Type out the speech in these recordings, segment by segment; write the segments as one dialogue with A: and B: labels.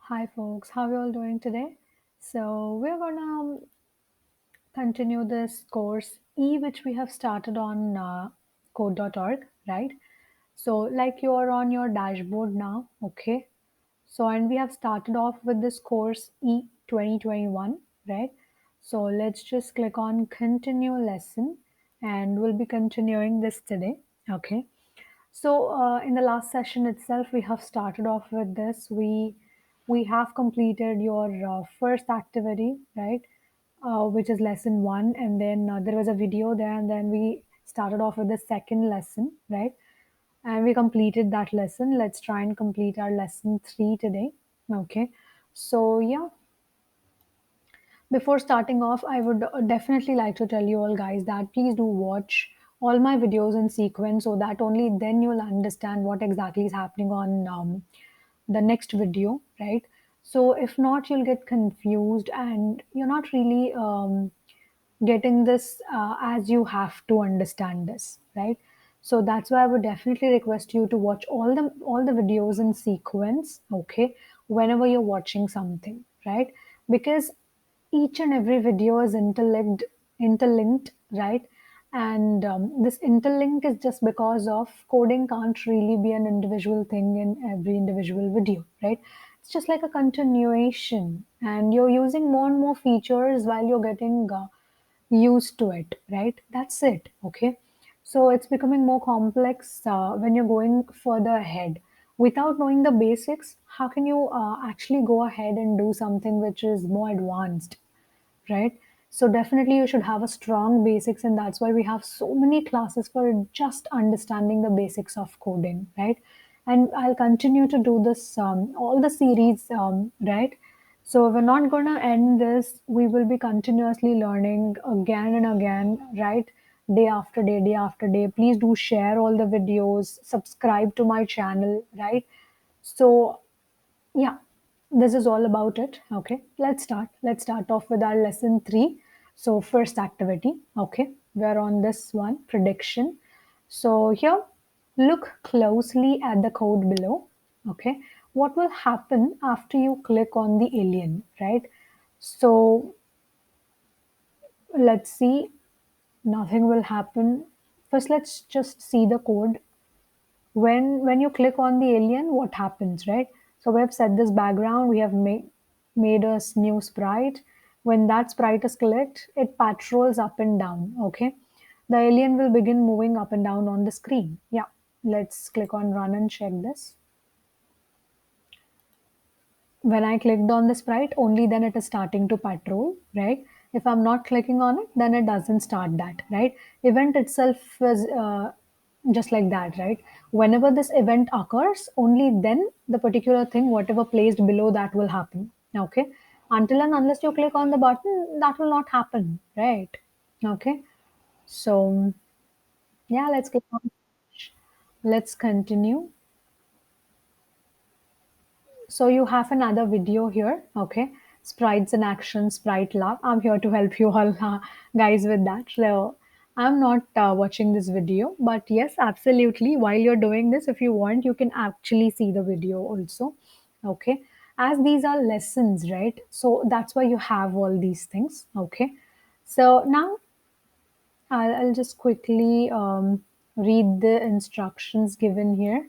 A: Hi, folks. How are you all doing today? So, we're gonna continue this course E, which we have started on code.org, right? So, like you're on your dashboard now, okay? So, and we have started off with this course E 2021, right? So, let's just click on continue lesson and we'll be continuing this today, okay? So in the last session itself, we have started off with this. We have completed your first activity, right? Which is lesson one, and then there was a video there, and then we started off with the second lesson, right? And we completed that lesson. Let's try and complete our lesson three today. Okay. So yeah, before starting off, I would definitely like to tell you all guys that please do watch all my videos in sequence so that only then you'll understand what exactly is happening on the next video, right? So if not, you'll get confused and you're not really getting this as you have to understand this, right? So that's why I would definitely request you to watch all the videos in sequence, okay, whenever you're watching something, right? Because each and every video is interlinked, right? And this interlink is just because of coding can't really be an individual thing in every individual video, right? It's just like a continuation, and you're using more and more features while you're getting used to it, right? That's it, okay? So it's becoming more complex when you're going further ahead. Without knowing the basics, how can you actually go ahead and do something which is more advanced, right? So definitely you should have a strong basics, and that's why we have so many classes for just understanding the basics of coding, right? And I'll continue to do this all the series, right? So we're not going to end this. We will be continuously learning again and again, right? Day after day, day after day. Please do share all the videos, subscribe to my channel, right? So yeah, this is all about it. Okay, let's start off with our lesson three. So first activity, okay, we're on this one, prediction. So here, look closely at the code below. Okay, what will happen after you click on the alien, right? So let's see, nothing will happen. First, let's just see the code. When you click on the alien, what happens, right? So we have set this background, we have made a new sprite. When that sprite is clicked, it patrols up and down, okay? The alien will begin moving up and down on the screen. Yeah, let's click on run and check this. When I clicked on the sprite, only then it is starting to patrol, right? If I'm not clicking on it, then it doesn't start that, right? Event itself is just like that, right? Whenever this event occurs, only then the particular thing, whatever placed below that will happen, okay? Until and unless you click on the button, that will not happen, right? Okay, so yeah, let's click on, let's continue. So you have another video here, okay? Sprites in action, Sprite Lab. I'm here to help you all guys with that. So I'm not watching this video, but yes, absolutely. While you're doing this, if you want, you can actually see the video also, okay? As these are lessons, right? So that's why you have all these things, okay? So now I'll just quickly read the instructions given here.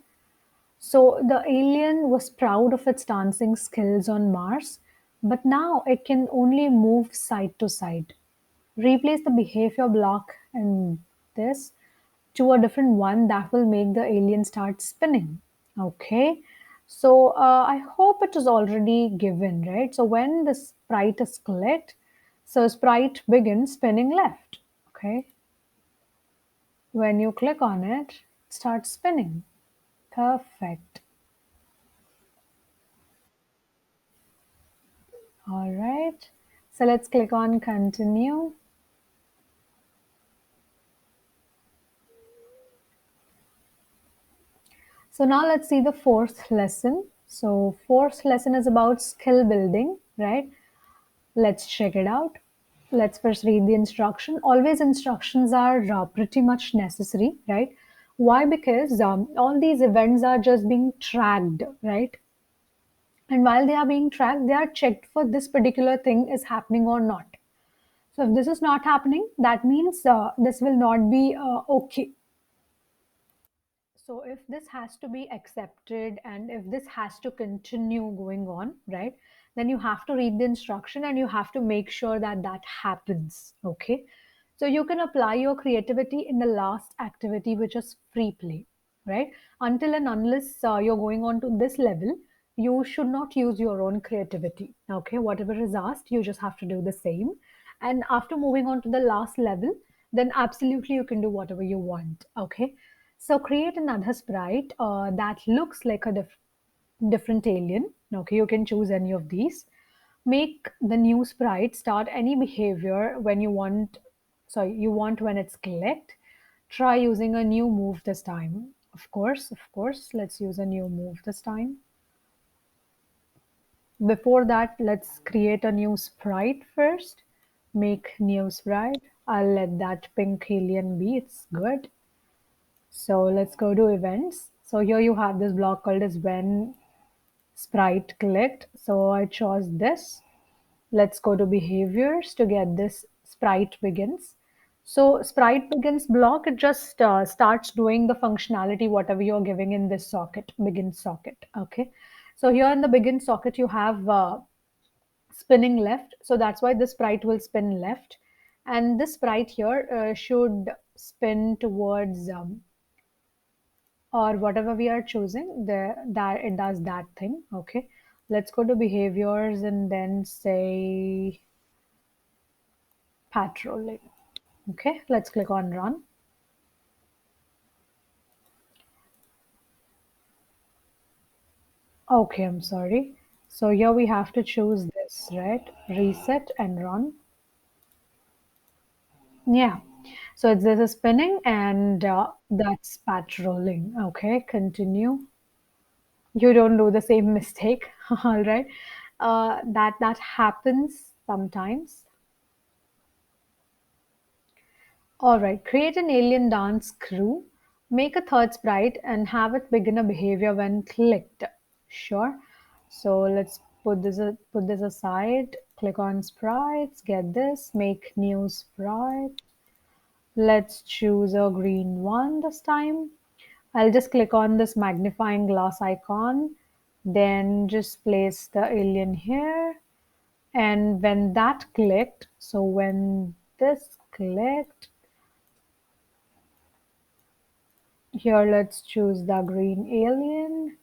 A: So the alien was proud of its dancing skills on Mars, but now it can only move side to side. Replace the behavior block in this to a different one that will make the alien start spinning. Okay. So I hope it is already given, right? So when the sprite is clicked, so sprite begins spinning left. Okay. When you click on it, it starts spinning. Perfect. All right. So let's click on continue. So now let's see the fourth lesson. So fourth lesson is about skill building, right? Let's check it out. Let's first read the instruction. Always instructions are pretty much necessary, right? Why? Because all these events are just being tracked, right? And while they are being tracked, they are checked for this particular thing is happening or not. So if this is not happening, that means this will not be okay. So if this has to be accepted and if this has to continue going on, right, then you have to read the instruction and you have to make sure that that happens. Okay. So you can apply your creativity in the last activity, which is free play, right? Until and unless you're going on to this level, you should not use your own creativity. Okay. Whatever is asked, you just have to do the same. And after moving on to the last level, then absolutely you can do whatever you want. Okay. So create another sprite that looks like a different alien. Okay, you can choose any of these. Make the new sprite start any behavior when you want. Sorry, you want when it's clicked. Try using a new move this time. Of course. Let's use a new move this time. Before that, let's create a new sprite first. Make new sprite. I'll let that pink alien be. It's good. So let's go to events. So here you have this block called as when sprite clicked. So I chose this. Let's go to behaviors to get this sprite begins. So sprite begins block, it just starts doing the functionality, whatever you're giving in this socket, begin socket. Okay. So here in the begin socket, you have spinning left. So that's why the sprite will spin left. And this sprite here should spin towards or whatever we are choosing there, that it does that thing. Okay, let's go to behaviors and then say patrolling. Okay, let's click on run. Okay, I'm sorry. So here we have to choose this, right? Reset and run. Yeah, so it's this is spinning and that's patrolling. Okay, continue. You don't do the same mistake. All right, that happens sometimes. All right, create an alien dance crew. Make a third sprite and have it begin a behavior when clicked. Sure. So let's put this aside. Click on sprites, get this, make new sprite. Let's choose a green one this time. I'll just click on this magnifying glass icon, then just place the alien here. And when that clicked, so when this clicked, here, let's choose the green alien.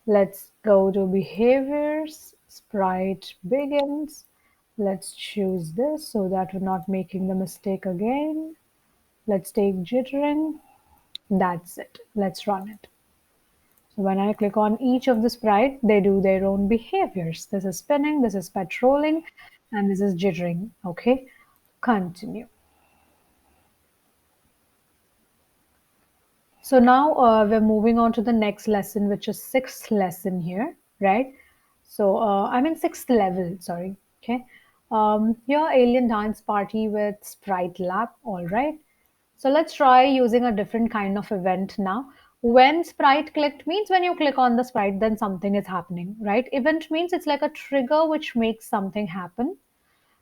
A: Let's go to behaviors, sprite begins. Let's choose this so that we're not making the mistake again. Let's take jittering. That's it. Let's run it. So when I click on each of the sprite, they do their own behaviors. This is spinning, this is patrolling, and this is jittering. Okay, continue. So now we're moving on to the next lesson, which is sixth lesson here, right? So I'm in sixth level, sorry. Okay. Here, Alien Dance Party with Sprite Lab. All right. So let's try using a different kind of event now. When Sprite clicked means when you click on the Sprite, then something is happening, right? Event means it's like a trigger which makes something happen.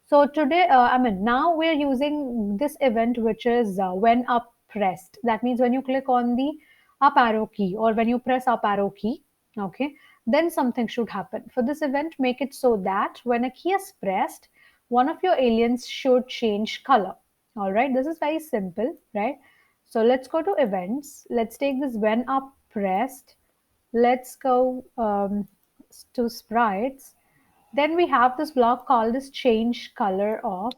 A: So today, now we're using this event, which is when up pressed. That means when you click on the up arrow key or when you press up arrow key, okay, then something should happen. For this event, make it so that when a key is pressed, one of your aliens should change color. All right, this is very simple, right? So let's go to events. Let's take this when up pressed. Let's go to sprites. Then we have this block called this change color of.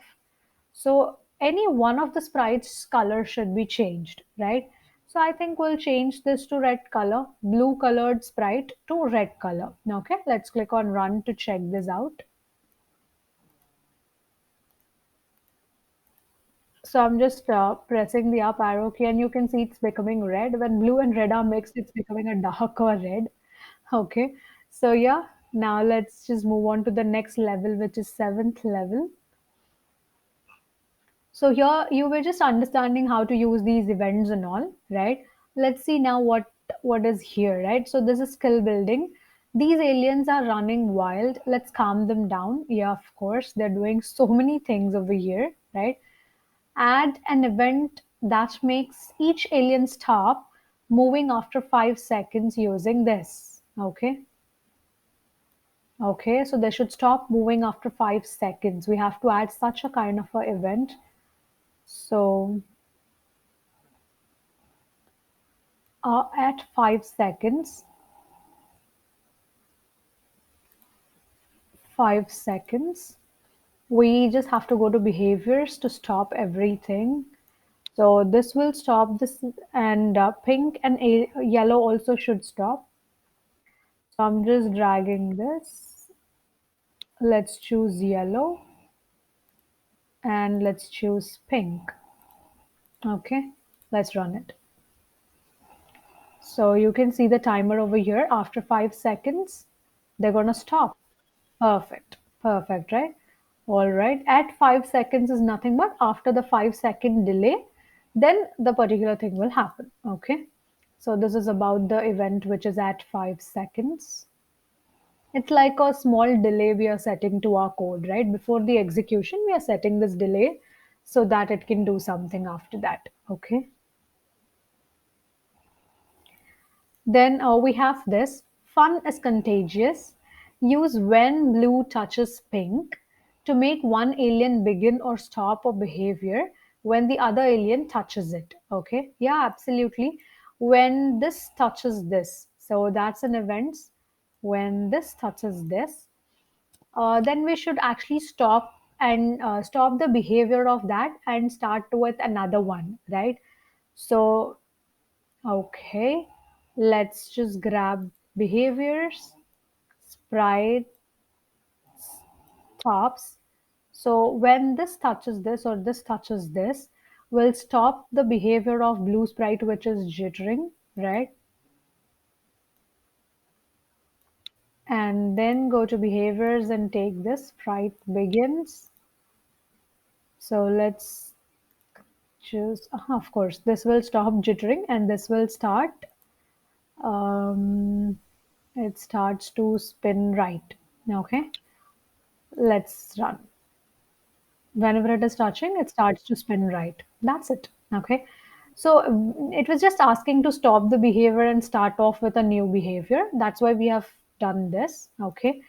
A: So any one of the sprites color should be changed, right? So I think we'll change this to red color, blue colored sprite to red color. Okay, let's click on run to check this out. So I'm just pressing the up arrow key and you can see it's becoming red. When blue and red are mixed, it's becoming a darker red. Okay, so yeah, now let's just move on to the next level, which is seventh level. So here you were just understanding how to use these events and all, right? Let's see now what is here, right? So this is skill building. These aliens are running wild. Let's calm them down. Yeah, of course, they're doing so many things over here, right? Add an event that makes each alien stop moving after 5 seconds using this. Okay. Okay, so they should stop moving after 5 seconds. We have to add such a kind of a event. So at 5 seconds, 5 seconds, we just have to go to behaviors to stop everything. So this will stop this, and pink and yellow also should stop. So I'm just dragging this. Let's choose yellow and let's choose pink. Okay, let's run it. So you can see the timer over here. After 5 seconds, they're gonna stop. Perfect. Perfect, right? All right. At 5 seconds is nothing but after the 5 second delay, then the particular thing will happen. Okay. So this is about the event which is at 5 seconds. It's like a small delay we are setting to our code, right? Before the execution, we are setting this delay so that it can do something after that. Okay. Then we have this fun is contagious. Use when blue touches pink to make one alien begin or stop a behavior when the other alien touches it. Okay, yeah, absolutely. When this touches this, so that's an event. When this touches this, then we should actually stop and stop the behavior of that and start with another one, right? So okay, let's just grab behaviors, sprite tops. So when this touches this or this touches this, we'll stop the behavior of blue sprite, which is jittering, right? And then go to behaviors and take this sprite begins. So let's choose, of course, this will stop jittering and this will start, um, it starts to spin right. Okay, let's run. Whenever it is touching, it starts to spin right. That's it. Okay. So it was just asking to stop the behavior and start off with a new behavior. That's why we have done this. Okay.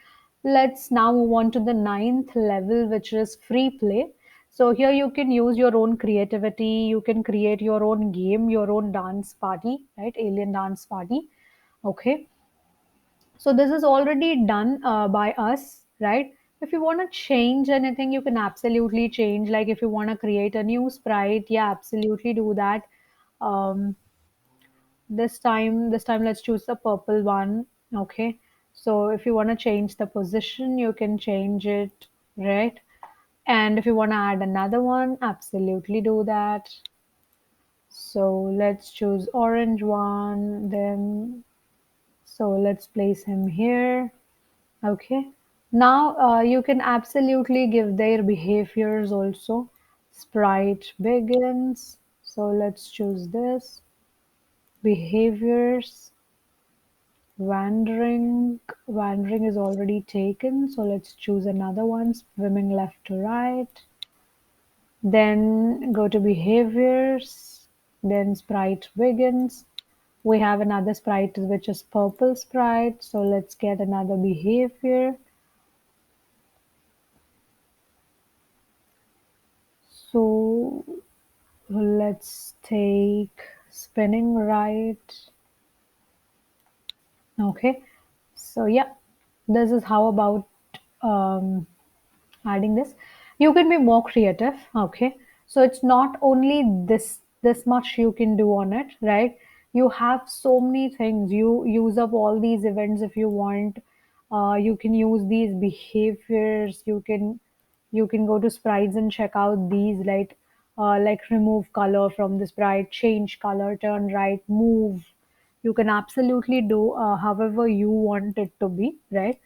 A: Let's now move on to the ninth level, which is free play. So here you can use your own creativity. You can create your own game, your own dance party, right? Alien dance party. Okay. So this is already done by us, right? If you want to change anything, you can absolutely change. Like if you want to create a new sprite, yeah, absolutely do that. Um, this time, let's choose the purple one. Okay. So if you want to change the position, you can change it, right? And if you want to add another one, absolutely do that. So let's choose orange one. Then so let's place him here. Okay. Now you can absolutely give their behaviors also. Sprite begins. So let's choose this. Behaviors. Wandering. Wandering is already taken. So let's choose another one. Swimming left to right. Then go to behaviors. Then sprite begins. We have another sprite which is purple sprite. So let's get another behavior. So let's take spinning right. Okay. So yeah, this is how about um, adding this. You can be more creative. Okay. So it's not only this much you can do on it, right? You have so many things. You use up all these events if you want. You can use these behaviors. You can go to sprites and check out these, like remove color from the sprite, change color, turn right, move. You can absolutely do however you want it to be, right?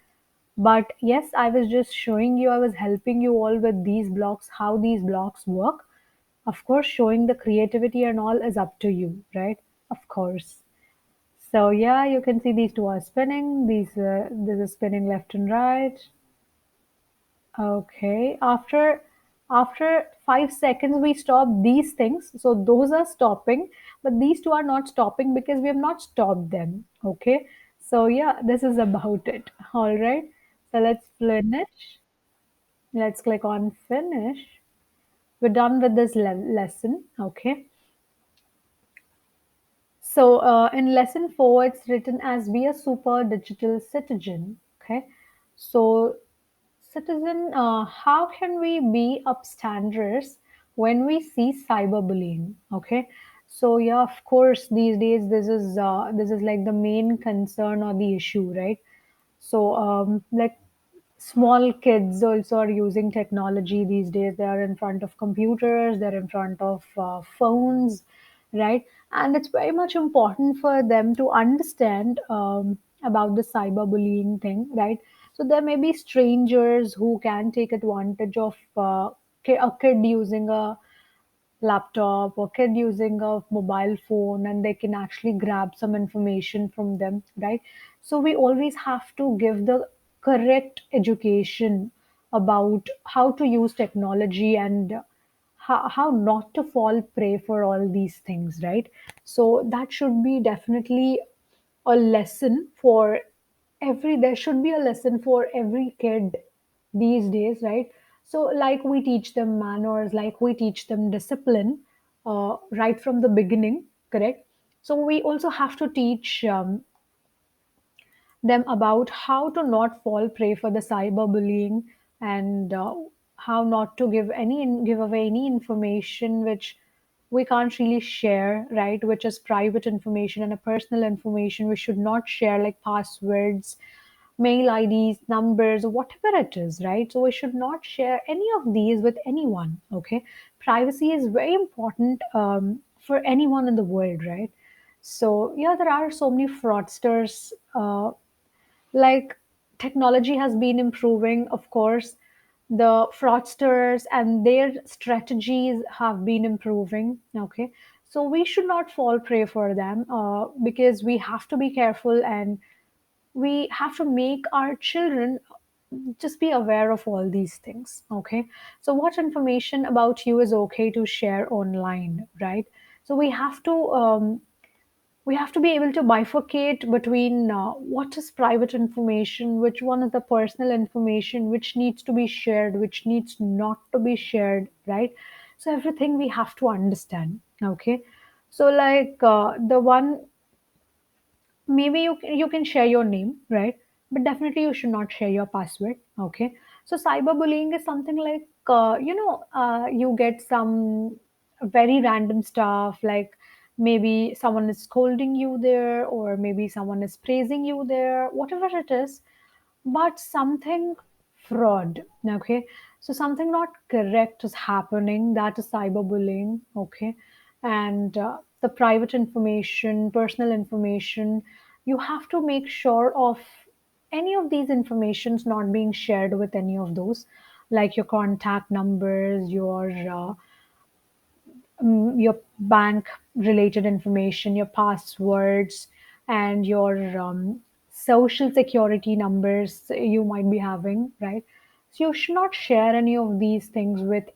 A: But yes, I was just showing you, I was helping you all with these blocks, how these blocks work. Of course, showing the creativity and all is up to you, right? Of course. So yeah, you can see these two are spinning. This is spinning left and right. Okay. After 5 seconds, we stop these things. So those are stopping, but these two are not stopping because we have not stopped them. Okay. So yeah, this is about it. All right. So let's finish. Let's click on finish. We're done with this lesson. Okay. So in lesson 4, it's written as be a super digital citizen. Okay. So citizen, how can we be upstanders when we see cyberbullying? Okay. So yeah, of course, these days this is like the main concern or the issue, right? So like small kids also are using technology these days. They are in front of computers, they're in front of phones, right? And it's very much important for them to understand about the cyberbullying thing, right? So there may be strangers who can take advantage of a kid using a laptop or kid using a mobile phone, and they can actually grab some information from them, right? So we always have to give the correct education about how to use technology and how not to fall prey for all these things, right? So that should be definitely a lesson for there should be a lesson for every kid these days, right? So like we teach them manners, like we teach them discipline right from the beginning, correct? So we also have to teach them about how to not fall prey for the cyberbullying, and how not to give away any information which we can't really share, right? Which is private information and a personal information we should not share, like passwords, mail IDs, numbers, whatever it is, right? So we should not share any of these with anyone. Okay, privacy is very important for anyone in the world, right? So yeah, there are so many fraudsters. Like technology has been improving, of course, the fraudsters and their strategies have been improving. Okay, so we should not fall prey for them because we have to be careful, and we have to make our children just be aware of all these things. Okay, so what information about you is okay to share online, right? So we have to be able to bifurcate between what is private information, which one is the personal information, which needs to be shared, which needs not to be shared, right? So everything we have to understand. Okay, so like the one, maybe you can share your name, right? But definitely you should not share your password. Okay, so cyberbullying is something like you get some very random stuff, like maybe someone is scolding you there, or maybe someone is praising you there, whatever it is, but something fraud. Okay, so something not correct is happening, that is cyberbullying. Okay, and the private information, personal information, you have to make sure of any of these informations not being shared with any of those, like your contact numbers, your bank related information, your passwords, and your social security numbers you might be having, right? So you should not share any of these things with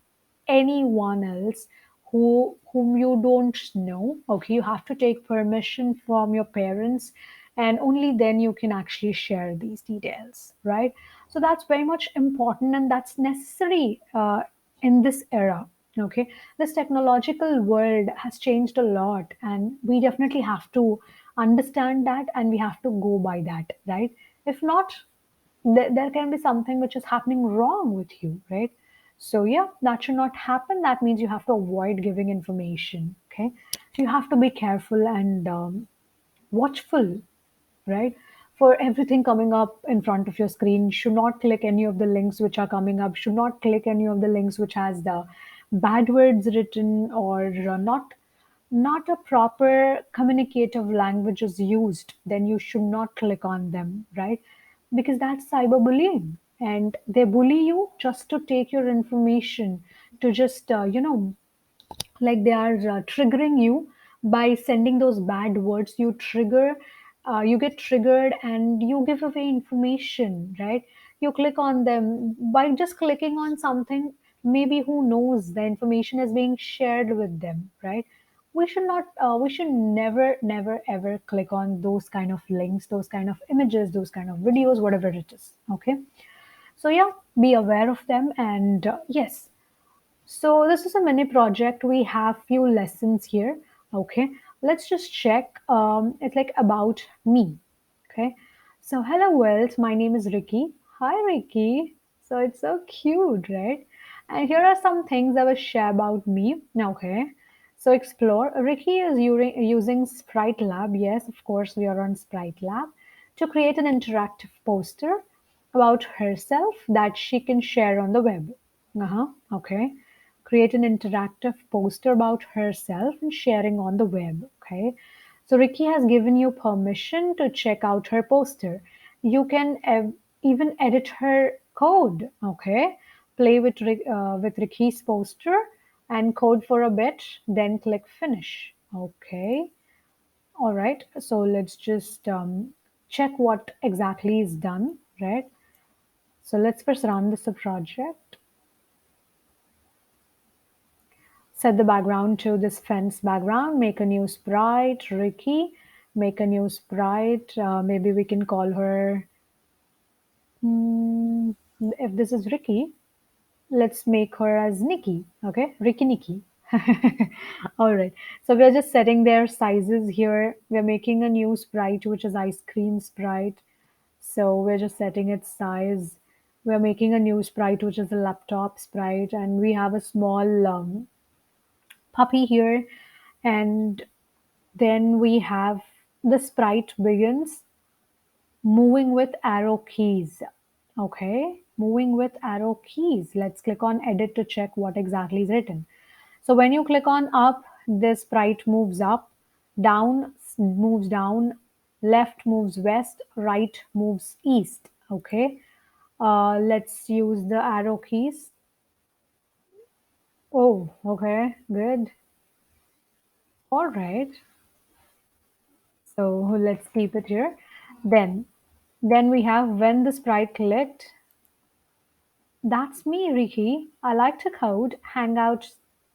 A: anyone else whom you don't know. Okay, you have to take permission from your parents, and only then you can actually share these details, right? So that's very much important, and that's necessary in this era. Okay, this technological world has changed a lot, and we definitely have to understand that, and we have to go by that, right? If not, there can be something which is happening wrong with you, right? So yeah, that should not happen. That means you have to avoid giving information. Okay, so you have to be careful and watchful, right? For everything coming up in front of your screen, should not click any of the links which are coming up, should not click any of the links which has the bad words written, or not a proper communicative language is used, then you should not click on them, right? Because that's cyberbullying, and they bully you just to take your information, to just like they are triggering you by sending those bad words. You trigger you get triggered and you give away information, right? You click on them by just clicking on something. Maybe who knows, the information is being shared with them, right? We should not, we should never, ever click on those kind of links, those kind of images, those kind of videos, whatever it is. Okay. So yeah, be aware of them. And yes, so this is a mini project. We have few lessons here. Okay, let's just check. It's like about me. Okay, so hello world. My name is Ricky. Hi Ricky. So it's so cute, right? And here are some things I will share about me. Okay, so explore. Ricky is using Sprite Lab. Yes, of course we are on Sprite Lab to create an interactive poster about herself that she can share on the web. Okay. Create an interactive poster about herself and sharing on the web. Okay. So Ricky has given you permission to check out her poster. You can even edit her code. Okay. Play with Ricky's poster and code for a bit, then click finish. Okay. All right. So let's just check what exactly is done, right? So let's first run this project. Set the background to this fence background. Make a new sprite, Ricky. Make a new sprite. Maybe we can call her, hmm, if this is Ricky, let's make her as Nikki. Okay, Ricky Nikki. All right. So we're just setting their sizes here. We're making a new sprite, which is ice cream sprite. So we're just setting its size. We're making a new sprite, which is a laptop sprite, and we have a small puppy here. And then we have the sprite begins moving with arrow keys. Okay, moving with arrow keys. Let's click on edit to check what exactly is written. So when you click on up, the sprite moves up, down moves down, left moves west, right moves east. Okay, let's use the arrow keys. Oh, okay, good. All right. So let's keep it here. Then we have when the sprite clicked. That's me, Ricky. I like to code, hang out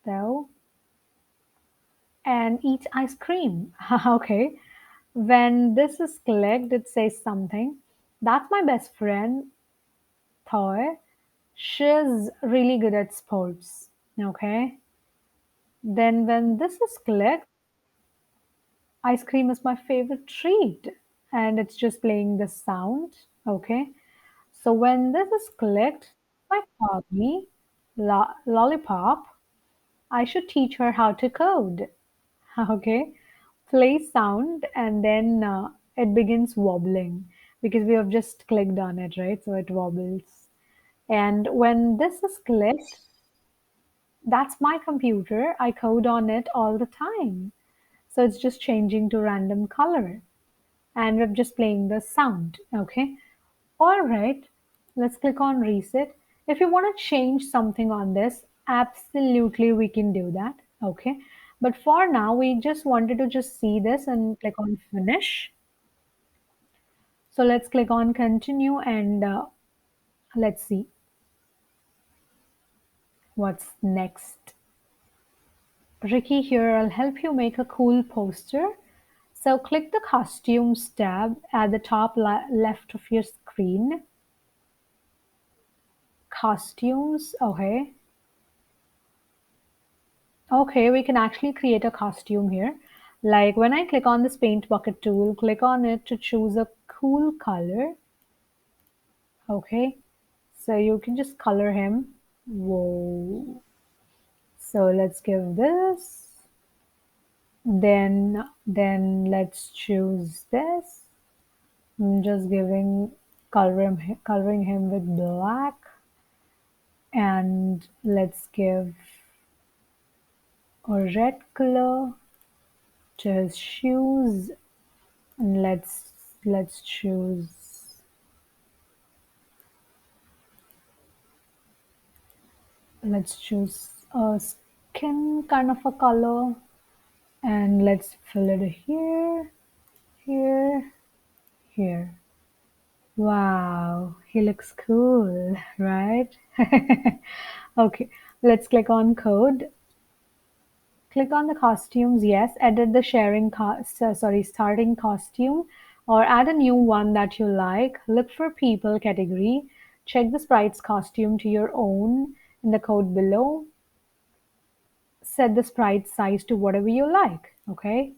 A: though, and eat ice cream. Okay. When this is clicked, it says something. That's my best friend, Thor. She's really good at sports. Okay. Then when this is clicked, ice cream is my favorite treat. And it's just playing the sound. Okay. So when this is clicked, my hobby, lollipop, I should teach her how to code. Okay. Play sound and then it begins wobbling because we have just clicked on it, right? So it wobbles. And when this is clicked, that's my computer. I code on it all the time. So it's just changing to random color and we're just playing the sound. Okay. All right, let's click on reset. If you want to change something on this, absolutely we can do that. Okay. But for now, we just wanted to just see this and click on finish. So let's click on continue and let's see what's next. Ricky here, I'll help you make a cool poster. So click the costumes tab at the top left of your screen. Costumes, okay. Okay, we can actually create a costume here. Like when I click on this paint bucket tool, click on it to choose a cool color. Okay, so you can just color him. Whoa. So let's give this. Then let's choose this. I'm just giving coloring him with black. And let's give a red color to his shoes. And let's choose a skin kind of a color and let's fill it here, here. here. Wow, he looks cool, right? Okay, let's click on code. Click on the costumes, yes. Edit the starting costume or add a new one that you like. Look for people category. Check the sprite's costume to your own in the code below. Set the sprite size to whatever you like, okay?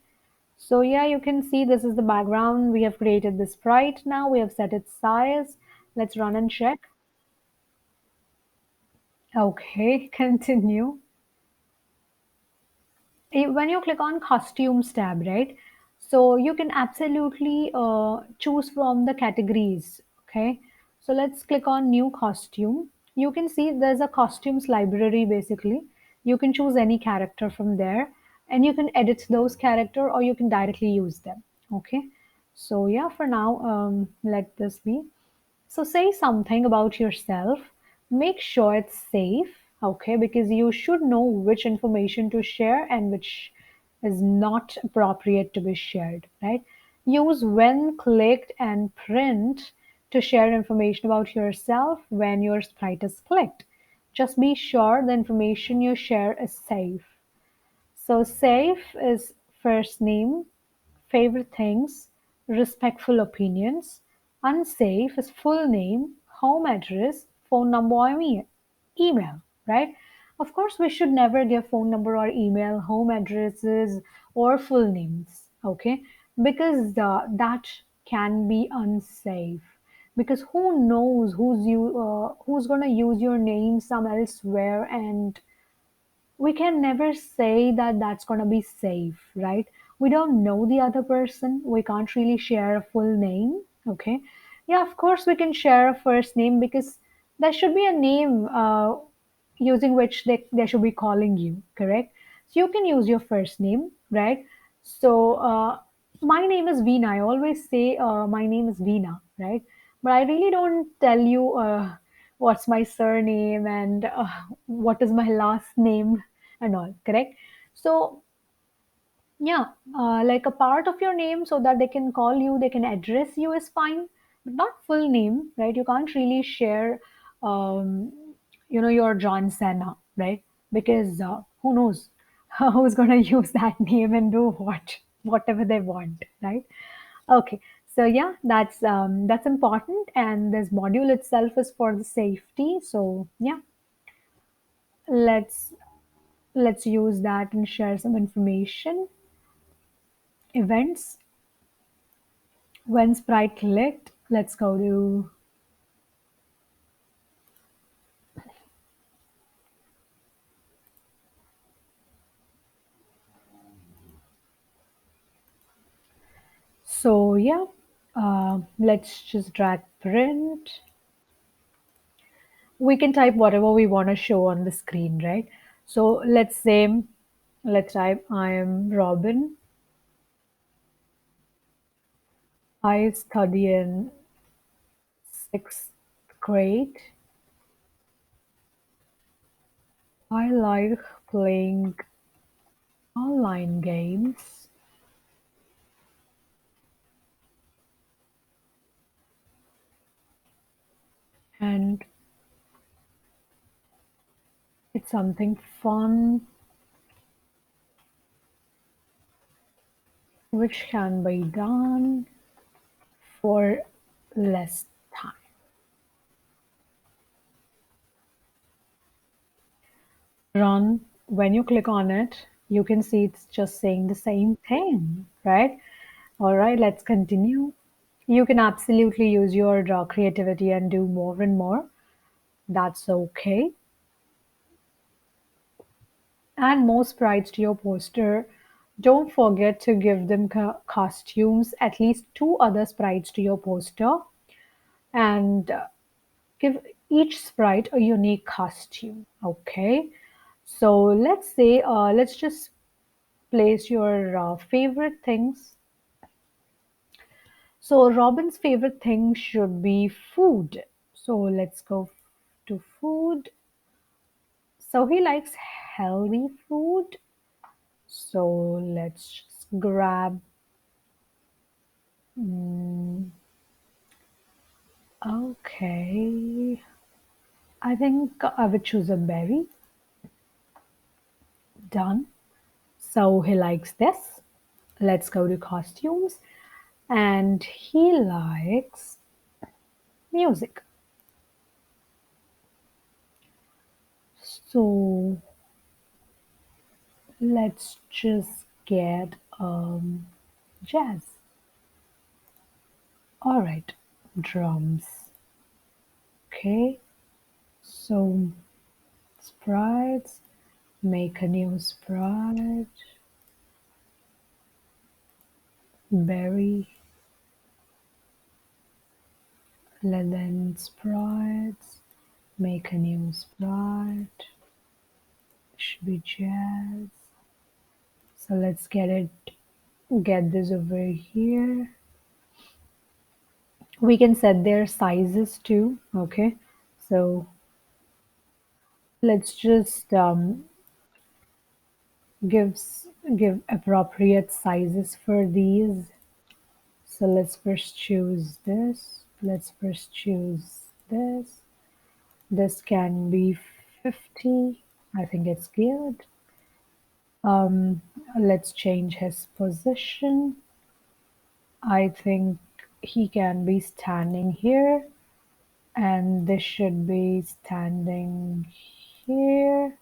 A: So yeah, you can see this is the background. We have created the sprite now. We have set its size. Let's run and check. Okay, continue. When you click on costumes tab, right? So you can absolutely choose from the categories. Okay. So let's click on new costume. You can see there's a costumes library basically. You can choose any character from there and you can edit those character or you can directly use them. Okay. So yeah, for now, let this be. So say something about yourself. Make sure it's safe, okay? Because you should know which information to share and which is not appropriate to be shared, right? Use when clicked and print to share information about yourself when your sprite is clicked. Just be sure the information you share is safe. So safe is first name, favorite things, respectful opinions. Unsafe is full name, home address, phone number, or email, right? Of course, we should never give phone number or email, home addresses, or full names, okay? Because that can be unsafe. Because who knows who's gonna use your name some elsewhere, and we can never say that that's going to be safe, right? We don't know the other person. We can't really share a full name. Okay. Yeah, of course, we can share a first name because there should be a name using which they should be calling you, correct? So you can use your first name, right? So my name is Veena. I always say my name is Veena, right? But I really don't tell you what's my surname and what is my last name and all, correct? So yeah, like a part of your name so that they can call you, they can address you is fine, but not full name, right? You can't really share, um, your John Cena, right? Because who knows who's going to use that name and do whatever they want, right? Okay, so yeah, that's important, and this module itself is for the safety. So yeah, let's let's use that and share some information. Events. When Sprite clicked, let's go to, so yeah, let's just drag print. We can type whatever we want to show on the screen, right? So let's type I am Robin. I study in sixth grade. I like playing online games. And it's something fun which can be done for less time. Run, when you click on it, you can see it's just saying the same thing, right? All right, let's continue. You can absolutely use your creativity and do more and more. That's okay. Add more sprites to your poster. Don't forget to give them costumes, at least two other sprites to your poster, and give each sprite a unique costume. Okay. So let's just place your favorite things. So Robin's favorite thing should be food. So let's go to food. So he likes healthy food. So let's just grab Okay. I think I would choose a berry. Done. So he likes this. Let's go to costumes. And he likes music. So let's just get jazz. All right, drums. Okay, so sprites, make a new sprite, berry, then sprites, make a new sprite, should be jazz. So let's get this over here. We can set their sizes too. Okay, so let's just gives give appropriate sizes for these. So let's first choose this. Let's first choose this. This can be 50. I think it's good. Let's change his position. I think he can be standing here, and this should be standing here,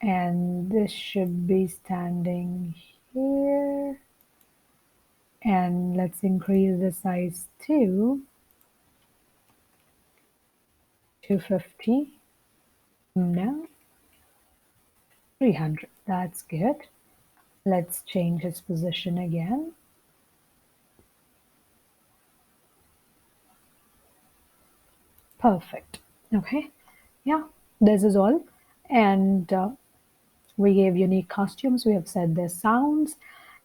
A: and this should be standing here. And let's increase the size to 250. No, 300. That's good. Let's change its position again. Perfect. Okay. Yeah, this is all. And we gave unique costumes. We have said their sounds.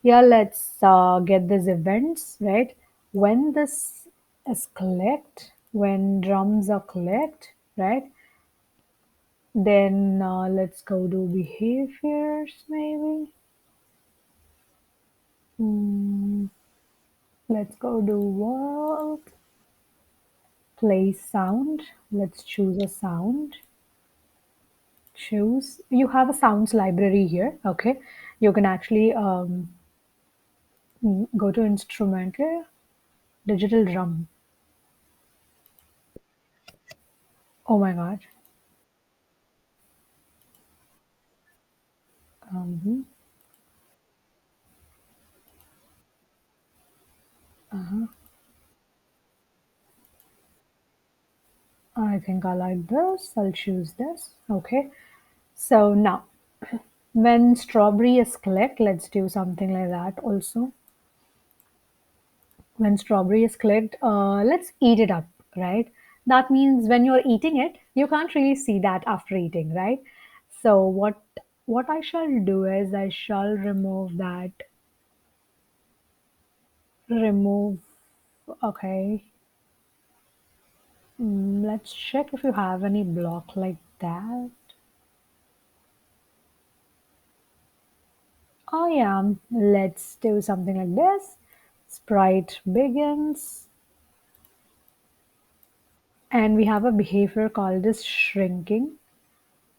A: Yeah, let's get these events, right? When this is clicked, when drums are clicked, right? Then let's go to behaviors, maybe. Mm, let's go to world, play sound. Let's choose a sound. Choose. You have a sounds library here. Okay. You can actually go to instrumental, digital drum. Oh my God. Um, I think I like this. I'll choose this. Okay. So now, when strawberry is clicked, let's do something like that also. When strawberry is clicked, let's eat it up, right? That means when you're eating it, you can't really see that after eating, right? So what I shall do is I shall remove that. Remove. Okay. Let's check if you have any block like that. Oh yeah, let's do something like this. Sprite begins, and we have a behavior called as shrinking.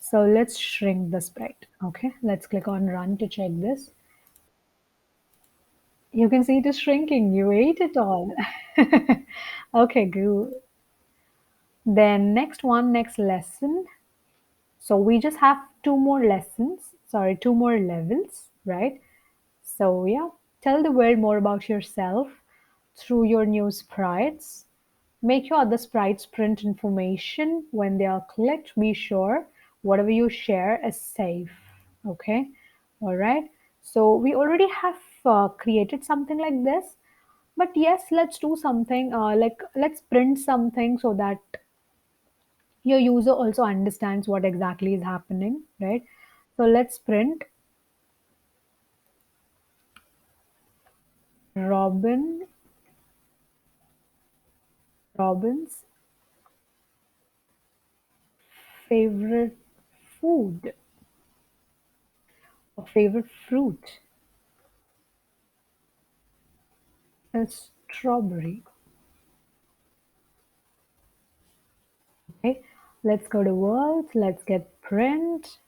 A: So let's shrink the sprite. Okay, let's click on run to check this. You can see it is shrinking. You ate it all. Okay, good. Then next one, next lesson. So we just have two more lessons. Sorry, two more levels, right? So yeah, tell the world more about yourself through your new sprites. Make your other sprites print information when they are clicked. Be sure whatever you share is safe. Okay, all right. So we already have created something like this, but yes, let's do something like let's print something so that your user also understands what exactly is happening, right? So let's print Robin, Robin's favorite food or favorite fruit is strawberry. Let's go to world. Let's get print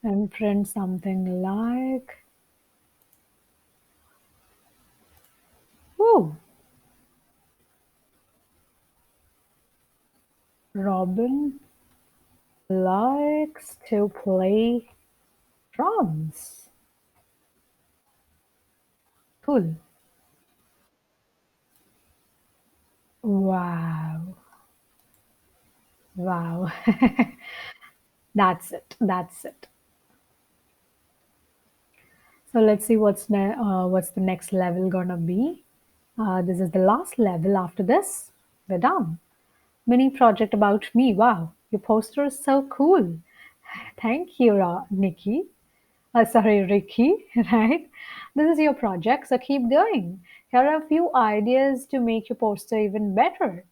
A: and print something like, oh, Robin likes to play drums. Cool. Wow. Wow. That's it. That's it. So let's see what's the next level gonna be. This is the last level. After this, we're done. Mini project about me. Wow, your poster is so cool. Thank you, Nikki. Sorry, Ricky, right? This is your project, so keep going. Here are a few ideas to make your poster even better.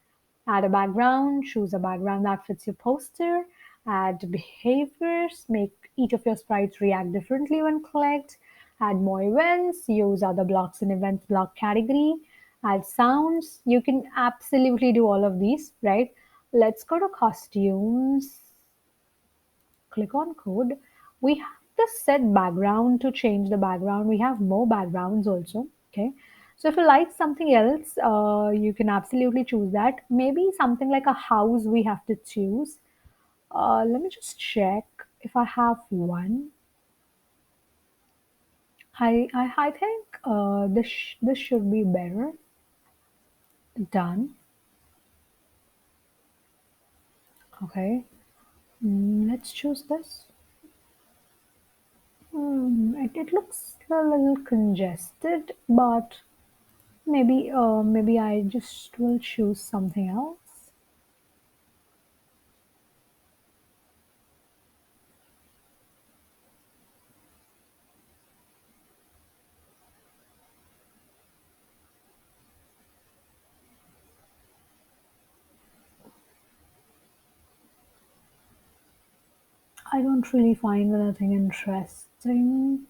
A: Add a background, choose a background that fits your poster, add behaviors, make each of your sprites react differently when clicked, add more events, use other blocks in events block category, add sounds. You can absolutely do all of these, right? Let's go to costumes, click on code. We have the set background to change the background. We have more backgrounds also. Okay. So if you like something else, you can absolutely choose that. Maybe something like a house we have to choose. Let me just check if I have one. I think this should be better. Done. Okay. Let's choose this. It looks a little congested, but maybe I just will choose something else. I don't really find anything interesting.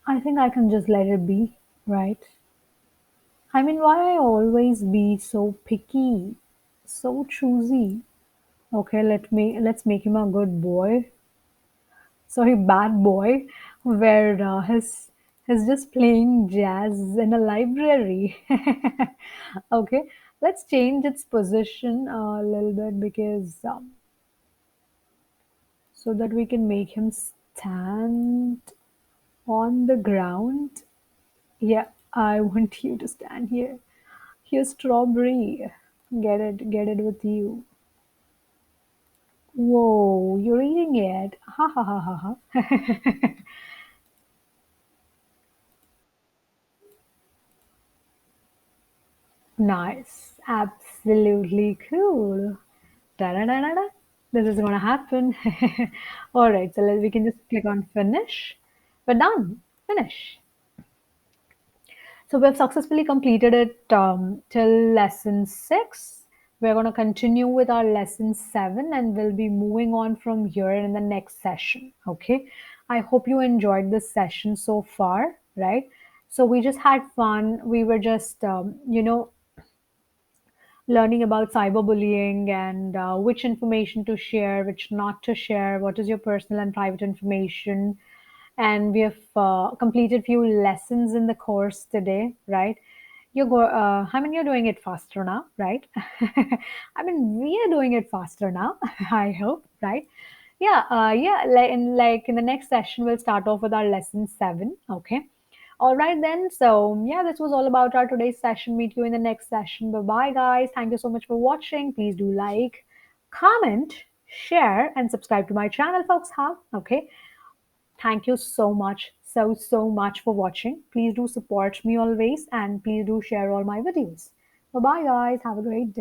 A: I think I can just let it be, right? I mean, why I always be so picky, so choosy? Okay, let's make him a good boy. Sorry, bad boy, where he's just playing jazz in a library. Okay, let's change its position a little bit because so that we can make him stand on the ground. Yeah, I want you to stand here. Here's strawberry. Get it with you. Whoa, you're eating it. Ha ha ha ha ha. Nice. Absolutely cool. Da-da-da-da-da. This is gonna happen. All right, so we can just click on finish. We're done. Finish. So we've successfully completed it till lesson 6. We're going to continue with our lesson 7 and we'll be moving on from here in the next session. Okay. I hope you enjoyed this session so far, right? So we just had fun. We were just, learning about cyberbullying and which information to share, which not to share, what is your personal and private information. And we have completed few lessons in the course today, right? I mean, you're doing it faster now, right? I mean, we are doing it faster now, I hope, right? Yeah, yeah. Like in the next session, we'll start off with our lesson 7. Okay. All right then. So yeah, this was all about our today's session. Meet you in the next session. Bye bye, guys. Thank you so much for watching. Please do like, comment, share, and subscribe to my channel, folks. Huh? Okay. Thank you so much, so much for watching. Please do support me always, and please do share all my videos. Bye bye, guys. Have a great day.